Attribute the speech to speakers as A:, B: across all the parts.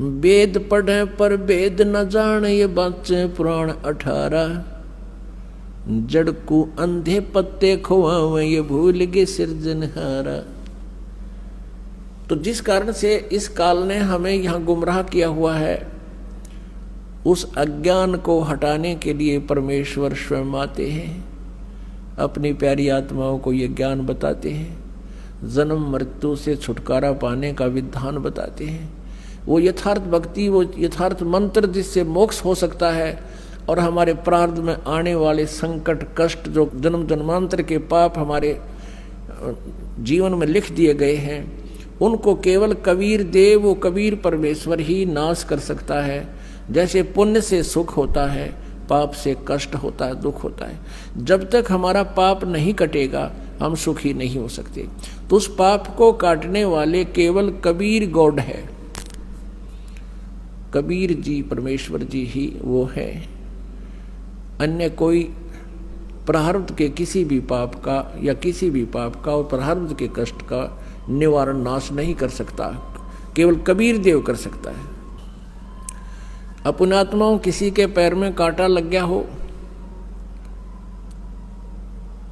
A: वेद पढ़े पर वेद न जान, ये बाचे पुराण 18। जड़ को अंधे पत्ते खुआवे, ये भूल गए सिरजनहारा। तो जिस कारण से इस काल ने हमें यहाँ गुमराह किया हुआ है, उस अज्ञान को हटाने के लिए परमेश्वर स्वयं आते हैं, अपनी प्यारी आत्माओं को ये ज्ञान बताते हैं, जन्म मृत्यु से छुटकारा पाने का विधान बताते हैं। वो यथार्थ भक्ति, वो यथार्थ मंत्र जिससे मोक्ष हो सकता है और हमारे प्रारब्ध में आने वाले संकट कष्ट, जो जन्म जन्मांतर के पाप हमारे जीवन में लिख दिए गए हैं, उनको केवल कबीर देव, वो कबीर परमेश्वर ही नाश कर सकता है। जैसे पुण्य से सुख होता है, पाप से कष्ट होता है, दुख होता है। जब तक हमारा पाप नहीं कटेगा हम सुखी नहीं हो सकते। तो उस पाप को काटने वाले केवल कबीर गॉड है, कबीर जी परमेश्वर जी ही वो है। अन्य कोई प्रारब्ध के किसी भी पाप का या किसी भी पाप का और प्रारब्ध के कष्ट का निवारण नाश नहीं कर सकता, केवल कबीर देव कर सकता है। अपनात्माओं, किसी के पैर में कांटा लग गया हो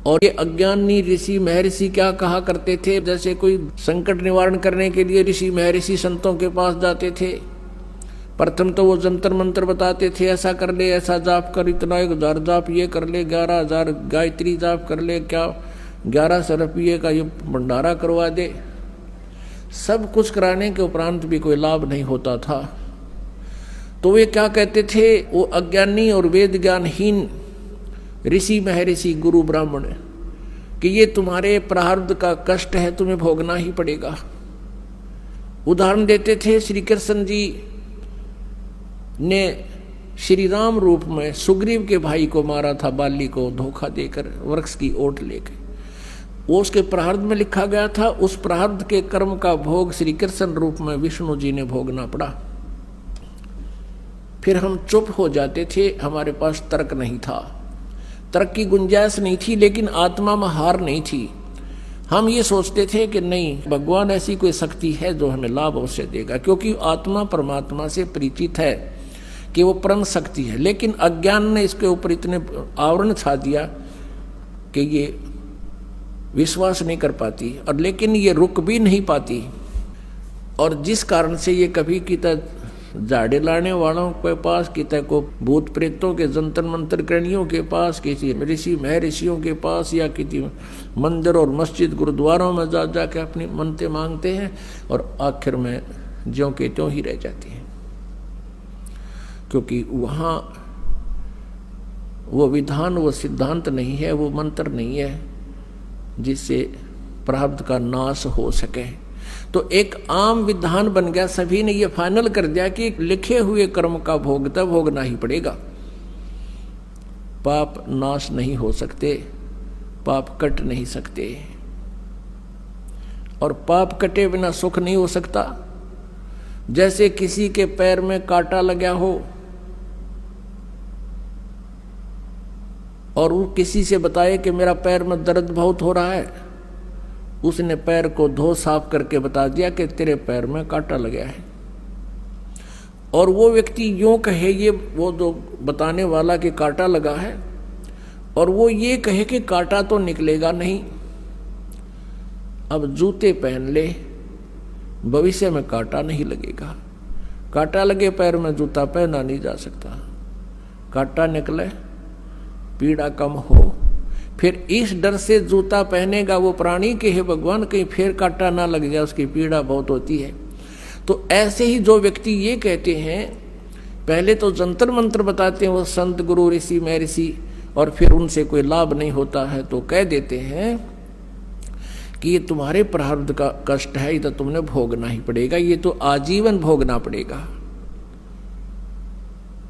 A: और ये अज्ञानी ऋषि महर्षि क्या कहा करते थे, जैसे कोई संकट निवारण करने के लिए ऋषि महर्षि संतों के पास जाते थे। प्रथम तो वो जंतर मंत्र बताते थे, ऐसा कर ले, ऐसा जाप कर, इतना 1000 जाप ये कर ले, 11,000 गायत्री जाप कर ले, क्या 1100 रुपये का ये भंडारा करवा दे। सब कुछ कराने के उपरांत भी कोई लाभ नहीं होता था। तो वे क्या कहते थे, वो अज्ञानी और वेद ज्ञानहीन ऋषि महर्षि गुरु ब्राह्मण, कि ये तुम्हारे प्रारब्ध का कष्ट है, तुम्हें भोगना ही पड़ेगा। उदाहरण देते थे, श्री कृष्ण जी ने श्री राम रूप में सुग्रीव के भाई को मारा था, बाली को धोखा देकर वृक्ष की ओट लेकर। वो उसके प्रारब्ध में लिखा गया था। उस प्रारब्ध के कर्म का भोग श्री कृष्ण रूप में विष्णु जी ने भोगना पड़ा। फिर हम चुप हो जाते थे, हमारे पास तर्क नहीं था, तर्क की गुंजाइश नहीं थी, लेकिन आत्मा में हार नहीं थी। हम ये सोचते थे कि नहीं, भगवान ऐसी कोई शक्ति है जो हमें लाभ अवश्य देगा, क्योंकि आत्मा परमात्मा से परिचित है कि वो परम शक्ति है। लेकिन अज्ञान ने इसके ऊपर इतने आवरण छा दिया कि ये विश्वास नहीं कर पाती, और लेकिन ये रुक भी नहीं पाती। और जिस कारण से ये कभी किता झाड़े लाने वालों के पास, किता को भूत प्रेतों के जंतर मंत्र करणियों के पास, किसी ऋषि महर्षियों के पास, या किसी मंदिर और मस्जिद गुरुद्वारों में जा जाके अपनी मन्नतें मांगते हैं, और आखिर में ज्यों के त्यों ही रह जाती हैं, क्योंकि वहाँ वो विधान, वो सिद्धांत नहीं है, वो मंत्र नहीं है जिससे प्रारब्ध का नाश हो सके। तो एक आम विधान बन गया, सभी ने ये फाइनल कर दिया कि लिखे हुए कर्म का भोग तब भोगना ही पड़ेगा। पाप नाश नहीं हो सकते, पाप कट नहीं सकते, और पाप कटे बिना सुख नहीं हो सकता। जैसे किसी के पैर में कांटा लगा हो और वो किसी से बताए कि मेरा पैर में दर्द बहुत हो रहा है, उसने पैर को धो साफ करके बता दिया कि तेरे पैर में कांटा लगा है, और वो व्यक्ति यूं कहे, ये वो जो बताने वाला कि कांटा लगा है, और वो ये कहे कि कांटा तो निकलेगा नहीं, अब जूते पहन ले, भविष्य में कांटा नहीं लगेगा। कांटा लगे पैर में जूता पहना नहीं जा सकता, कांटा निकले पीड़ा कम हो। फिर इस डर से जूता पहनेगा वो प्राणी के हे भगवान कहीं फिर कांटा ना लग जाए, उसकी पीड़ा बहुत होती है। तो ऐसे ही जो व्यक्ति ये कहते हैं, पहले तो जंतर मंत्र बताते हैं वो संत गुरु ऋषि महर्षि, और फिर उनसे कोई लाभ नहीं होता है तो कह देते हैं कि ये तुम्हारे प्रारब्ध का कष्ट है, ये तो तुमने भोगना ही पड़ेगा, ये तो आजीवन भोगना पड़ेगा,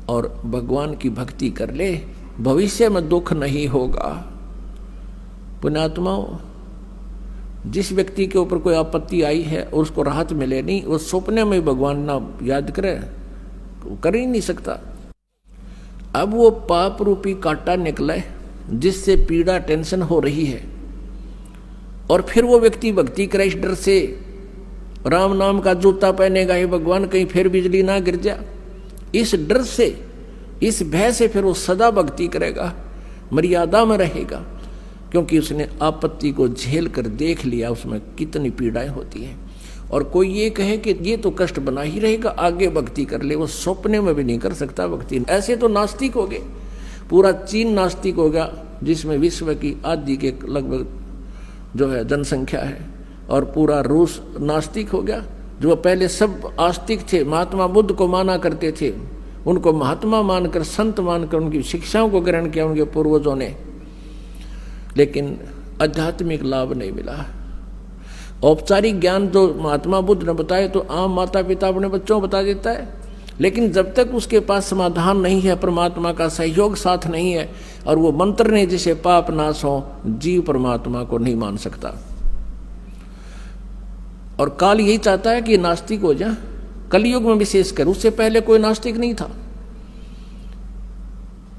A: और भगवान की भक्ति कर ले, भविष्य में दुख नहीं होगा। पुण्यात्माओं, जिस व्यक्ति के ऊपर कोई आपत्ति आई है और उसको राहत मिले नहीं, वो सपने में भगवान ना याद करे, कर ही नहीं सकता। अब वो पाप रूपी कांटा निकले जिससे पीड़ा टेंशन हो रही है, और फिर वो व्यक्ति भक्ति करे इस डर से राम नाम का जूता पहनेगा, हे भगवान कहीं फिर बिजली ना गिर जा। इस डर से, इस भय से फिर वो सदा भक्ति करेगा, मर्यादा में रहेगा, क्योंकि उसने आपत्ति को झेल कर देख लिया उसमें कितनी पीड़ाएं होती हैं। और कोई ये कहे कि ये तो कष्ट बना ही रहेगा, आगे भक्ति कर ले, वो सपने में भी नहीं कर सकता भक्ति। ऐसे तो नास्तिक हो गए, पूरा चीन नास्तिक हो गया, जिसमें विश्व की आधी के लगभग जो है जनसंख्या है, और पूरा रूस नास्तिक हो गया। जो पहले सब आस्तिक थे, महात्मा बुद्ध को माना करते थे, उनको महात्मा मानकर, संत मानकर उनकी शिक्षाओं को ग्रहण किया उनके पूर्वजों ने, लेकिन आध्यात्मिक लाभ नहीं मिला। औपचारिक ज्ञान जो महात्मा बुद्ध ने बताए तो आम माता पिता अपने बच्चों को बता देता है, लेकिन जब तक उसके पास समाधान नहीं है, परमात्मा का सहयोग साथ नहीं है, और वो मंत्र नहीं जिसे पाप नाश हो, जीव परमात्मा को नहीं मान सकता। और काल यही चाहता है कि नास्तिक हो जाए, कलयुग में विशेषकर, उससे पहले कोई नास्तिक नहीं था।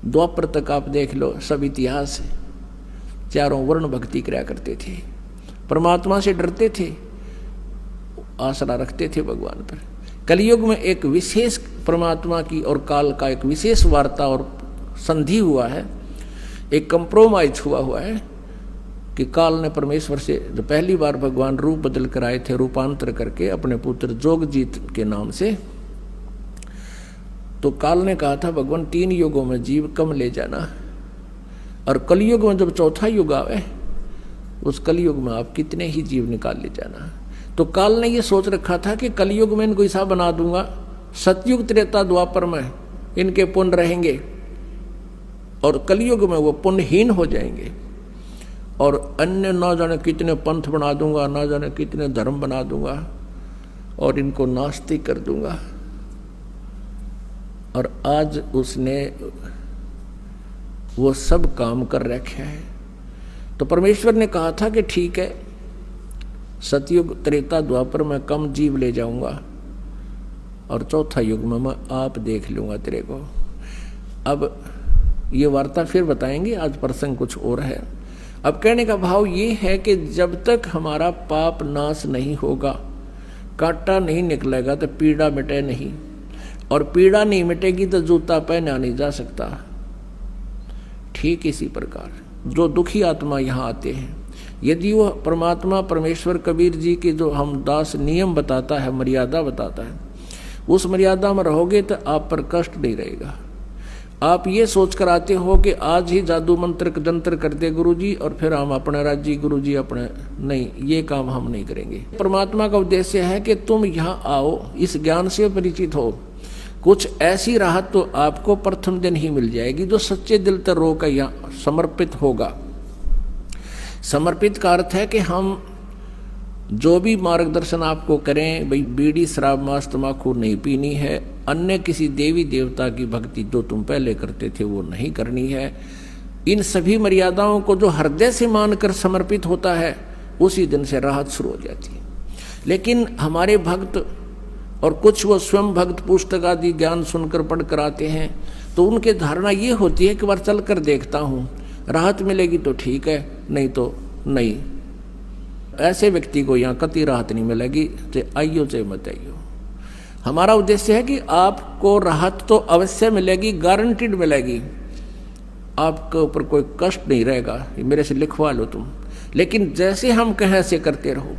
A: द्वापर तक आप देख लो, सब इतिहास है, चारों वर्ण भक्ति किया करते थे, परमात्मा से डरते थे, आसरा रखते थे भगवान पर। कलयुग में एक विशेष परमात्मा की और काल का एक विशेष वार्ता और संधि हुआ है, एक कंप्रोमाइज हुआ है कि काल ने परमेश्वर से जो पहली बार भगवान रूप बदल कर आए थे, रूपांतर करके अपने पुत्र जोगजीत के नाम से, तो काल ने कहा था भगवान 3 युगों में जीव कम ले जाना, और कलयुग में जब चौथा युग आवे, उस कलयुग में आप कितने ही जीव निकाल ले जाना। तो काल ने ये सोच रखा था कि कलयुग में इनको ऐसा बना दूंगा, सतयुग त्रेता द्वापर में इनके पुण्य रहेंगे, और कलयुग में वो पुण्यहीन हो जाएंगे, और अन्य ना जाने कितने पंथ बना दूंगा, ना जाने कितने धर्म बना दूंगा, और इनको नास्तिक कर दूंगा। और आज उसने वो सब काम कर रखे हैं। तो परमेश्वर ने कहा था कि ठीक है, सतयुग त्रेता द्वापर में कम जीव ले जाऊंगा, और चौथा युग में मैं आप देख लूंगा तेरे को। अब ये वार्ता फिर बताएंगे, आज प्रसंग कुछ और है। अब कहने का भाव ये है कि जब तक हमारा पाप नाश नहीं होगा, कांटा नहीं निकलेगा, तो पीड़ा मिटे नहीं, और पीड़ा नहीं मिटेगी तो जूता पहना नहीं जा सकता। ठीक इसी प्रकार जो दुखी आत्मा यहाँ आते हैं, यदि वो परमात्मा परमेश्वर कबीर जी के जो हम दास नियम बताता है, मर्यादा बताता है, उस मर्यादा में रहोगे तो आप पर कष्ट नहीं रहेगा। आप ये सोच कर आते हो कि आज ही जादू मंत्र जंत्र कर दे गुरुजी, और फिर हम अपने राज्य गुरुजी अपने, नहीं, ये काम हम नहीं करेंगे। परमात्मा का उद्देश्य है कि तुम यहाँ आओ, इस ज्ञान से परिचित हो, कुछ ऐसी राहत तो आपको प्रथम दिन ही मिल जाएगी जो सच्चे दिल तक रो कर यहाँ समर्पित होगा। समर्पित का अर्थ है कि हम जो भी मार्गदर्शन आपको करें, भाई बीड़ी शराब मांस तम्बाकू नहीं पीनी है, अन्य किसी देवी देवता की भक्ति जो तुम पहले करते थे वो नहीं करनी है, इन सभी मर्यादाओं को जो हृदय से मानकर समर्पित होता है, उसी दिन से राहत शुरू हो जाती है। लेकिन हमारे भक्त, और कुछ वो स्वयं भक्त पुस्तक आदि ज्ञान सुनकर पढ़ कर आते हैं, तो उनकी धारणा ये होती है कि बार चल कर देखता हूँ, राहत मिलेगी तो ठीक है, नहीं तो नहीं। ऐसे व्यक्ति को यहाँ कतई राहत नहीं मिलेगी, चाहे आइयो चाहे मत आइयो। हमारा उद्देश्य है कि आपको राहत तो अवश्य मिलेगी, गारंटीड मिलेगी, आपके ऊपर कोई कष्ट नहीं रहेगा, मेरे से लिखवा लो तुम। लेकिन जैसे हम कहें ऐसे करते रहो।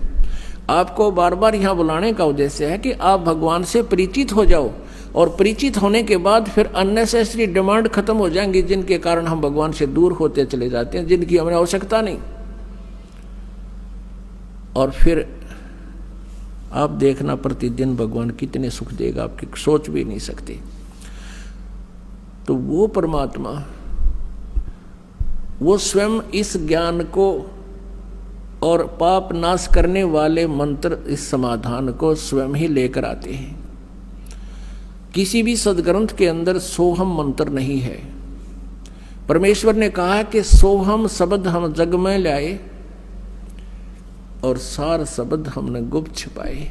A: आपको बार बार यहाँ बुलाने का उद्देश्य है कि आप भगवान से परिचित हो जाओ, और परिचित होने के बाद फिर अननेसेसरी डिमांड खत्म हो जाएंगी, जिनके कारण हम भगवान से दूर होते चले जाते हैं, जिनकी हमें आवश्यकता नहीं। और फिर आप देखना प्रतिदिन भगवान कितने सुख देगा, आपकी सोच भी नहीं सकते। तो वो परमात्मा, वो स्वयं इस ज्ञान को और पाप नाश करने वाले मंत्र, इस समाधान को स्वयं ही लेकर आते हैं। किसी भी सदग्रंथ के अंदर सोहम मंत्र नहीं है। परमेश्वर ने कहा है कि सोहम शब्द हम जग में लाए, और सार शब्द हमने गुप्त छिपाए।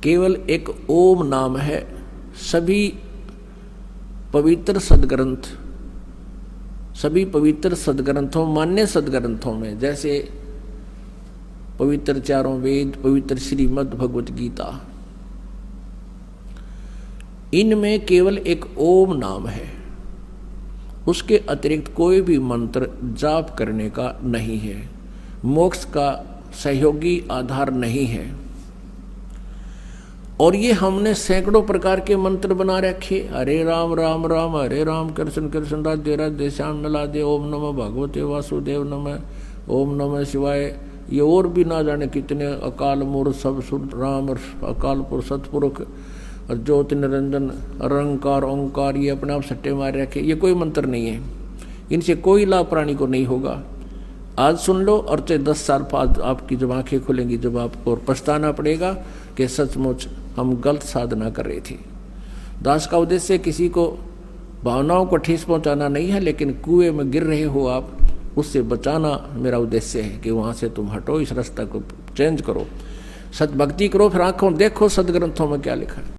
A: केवल एक ओम नाम है। सभी पवित्र सदग्रंथ, सभी पवित्र सदग्रंथों, मान्य सदग्रंथों में, जैसे पवित्र चारों वेद, पवित्र श्रीमद् भगवत गीता, इनमें केवल एक ओम नाम है। उसके अतिरिक्त कोई भी मंत्र जाप करने का नहीं है, मोक्ष का सहयोगी आधार नहीं है। और ये हमने सैकड़ों प्रकार के मंत्र बना रखे, हरे राम राम राम हरे राम, कृष्ण कृष्ण राधे राधे श्याम मिला दे, ओम नमः भगवते वासुदेव नमः, ओम नमः शिवाय। ये और भी ना जाने कितने अकाल मूर्त सब सुर राम, अकाल पुरुष सतपुरुष, ज्योति निरंजन, अरंकार ओंकार, ये अपने आप सट्टे मार रखे। ये कोई मंत्र नहीं है, इनसे कोई लाभ प्राणी को नहीं होगा। आज सुन लो और चाहे 10 साल बाद आपकी जब आंखें खुलेंगी, जब आपको पछताना पड़ेगा कि सचमुच हम गलत साधना कर रहे थे। दास का उद्देश्य किसी को भावनाओं को ठेस पहुंचाना नहीं है, लेकिन कुएं में गिर रहे हो आप, उससे बचाना मेरा उद्देश्य है कि वहाँ से तुम हटो, इस रास्ता को चेंज करो, सतभक्ति करो, फिर आंखों देखो सदग्रंथों में क्या लिखा है।